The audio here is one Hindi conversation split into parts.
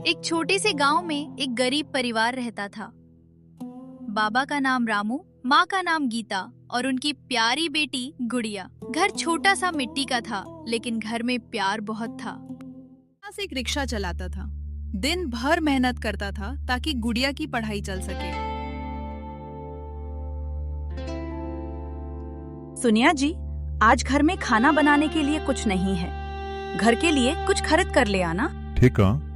एक छोटे से गांव में एक गरीब परिवार रहता था। बाबा का नाम रामू, माँ का नाम गीता और उनकी प्यारी बेटी गुड़िया। घर छोटा सा मिट्टी का था, लेकिन घर में प्यार बहुत था। पास एक रिक्शा चलाता था। दिन भर मेहनत करता था ताकि गुड़िया की पढ़ाई चल सके। सुनिया जी, आज घर में खाना बनाने के लिए कुछ नहीं है। घर के लिए कुछ खरीद कर ले आना। ठीक है।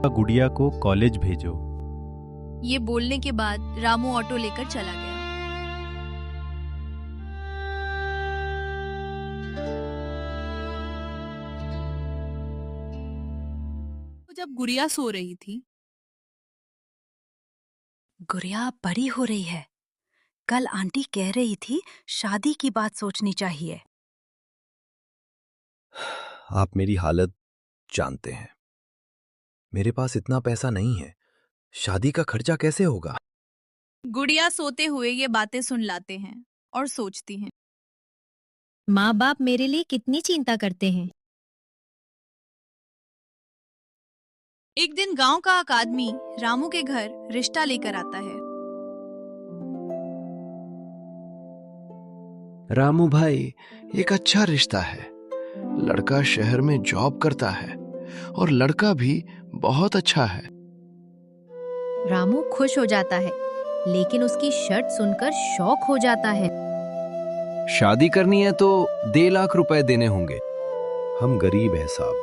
गुड़िया को कॉलेज भेजो। ये बोलने के बाद रामू ऑटो लेकर चला गया। तो जब गुड़िया सो रही थी, गुड़िया बड़ी हो रही है। कल आंटी कह रही थी शादी की बात सोचनी चाहिए। आप मेरी हालत जानते हैं। मेरे पास इतना पैसा नहीं है। शादी का खर्चा कैसे होगा? गुड़िया सोते हुए ये बातें सुन लाते हैं और सोचती हैं। माँ बाप मेरे लिए कितनी चिंता करते हैं। एक दिन गांव का एक आदमी रामू के घर रिश्ता लेकर आता है। रामू भाई, एक अच्छा रिश्ता है। लड़का शहर में जॉब करता है और लड़का भी बहुत अच्छा है। रामू खुश हो जाता है, लेकिन उसकी शर्त सुनकर शौक हो जाता है। शादी करनी है तो 1.5 लाख रुपए देने होंगे। हम गरीब हैं साहब,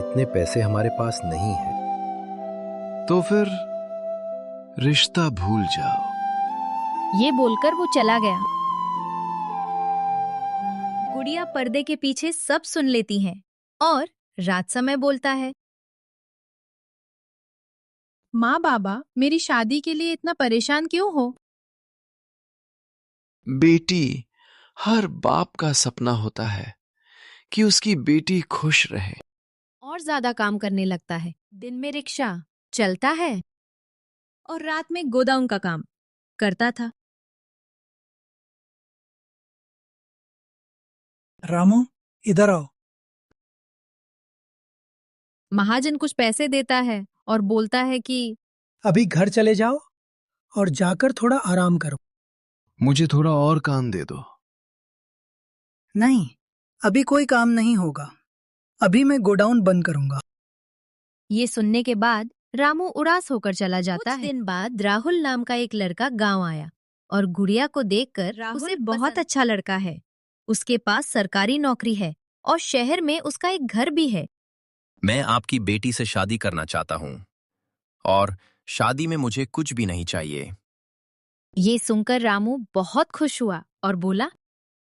इतने पैसे हमारे पास नहीं है। तो फिर रिश्ता भूल जाओ। ये बोलकर वो चला गया। गुड़िया पर्दे के पीछे सब सुन लेती है और रात समय बोलता है। माँ बाबा मेरी शादी के लिए इतना परेशान क्यों हो? बेटी, हर बाप का सपना होता है कि उसकी बेटी खुश रहे। और ज्यादा काम करने लगता है। दिन में रिक्शा चलता है और रात में गोदाम का काम करता था। रामू, इधर आओ। महाजन कुछ पैसे देता है और बोलता है कि अभी घर चले जाओ और जाकर थोड़ा आराम करो। मुझे थोड़ा और काम दे दो। नहीं, अभी कोई काम नहीं होगा। अभी मैं गोडाउन बंद करूंगा। ये सुनने के बाद रामू उदास होकर चला जाता है। कुछ दिन बाद राहुल नाम का एक लड़का गांव आया और गुड़िया को देखकर उसे बहुत अच्छा लड़का है। उसके पास सरकारी नौकरी है और शहर में उसका एक घर भी है। मैं आपकी बेटी से शादी करना चाहता हूँ और शादी में मुझे कुछ भी नहीं चाहिए। ये सुनकर रामू बहुत खुश हुआ और बोला,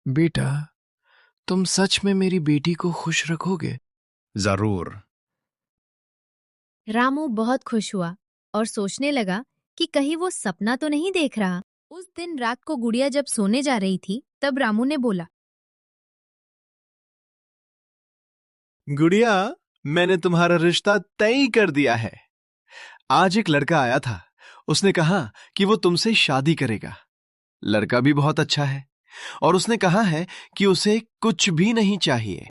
बेटा, तुम सच में मेरी बेटी को खुश रखोगे? जरूर। रामू बहुत खुश हुआ और सोचने लगा कि कहीं वो सपना तो नहीं देख रहा। उस दिन रात को गुड़िया जब सोने जा रही थी, तब रामू ने बोला, गुड़िया, मैंने तुम्हारा रिश्ता तय कर दिया है। आज एक लड़का आया था। उसने कहा कि वो तुमसे शादी करेगा। लड़का भी बहुत अच्छा है और उसने कहा है कि उसे कुछ भी नहीं चाहिए।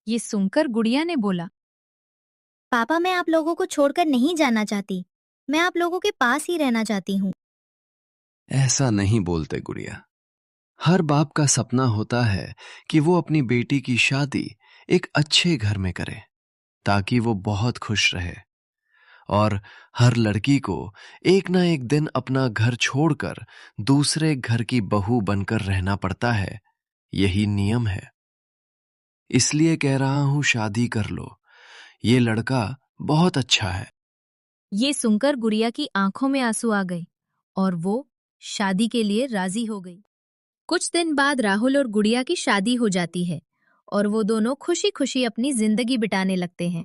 ये सुनकर गुड़िया ने बोला, पापा, मैं आप लोगों को छोड़कर नहीं जाना चाहती। मैं आप लोगों के पास ही रहना चाहती हूँ। ऐसा नहीं बोलते गुड़िया। हर बाप का सपना होता है कि वो अपनी बेटी की शादी एक अच्छे घर में करे ताकि वो बहुत खुश रहे। और हर लड़की को एक ना एक दिन अपना घर छोड़कर दूसरे घर की बहू बनकर रहना पड़ता है। यही नियम है। इसलिए कह रहा हूं, शादी कर लो। ये लड़का बहुत अच्छा है। ये सुनकर गुड़िया की आंखों में आंसू आ गए और वो शादी के लिए राजी हो गई। कुछ दिन बाद राहुल और गुड़िया की शादी हो जाती है और वो दोनों खुशी खुशी अपनी जिंदगी बिताने लगते हैं।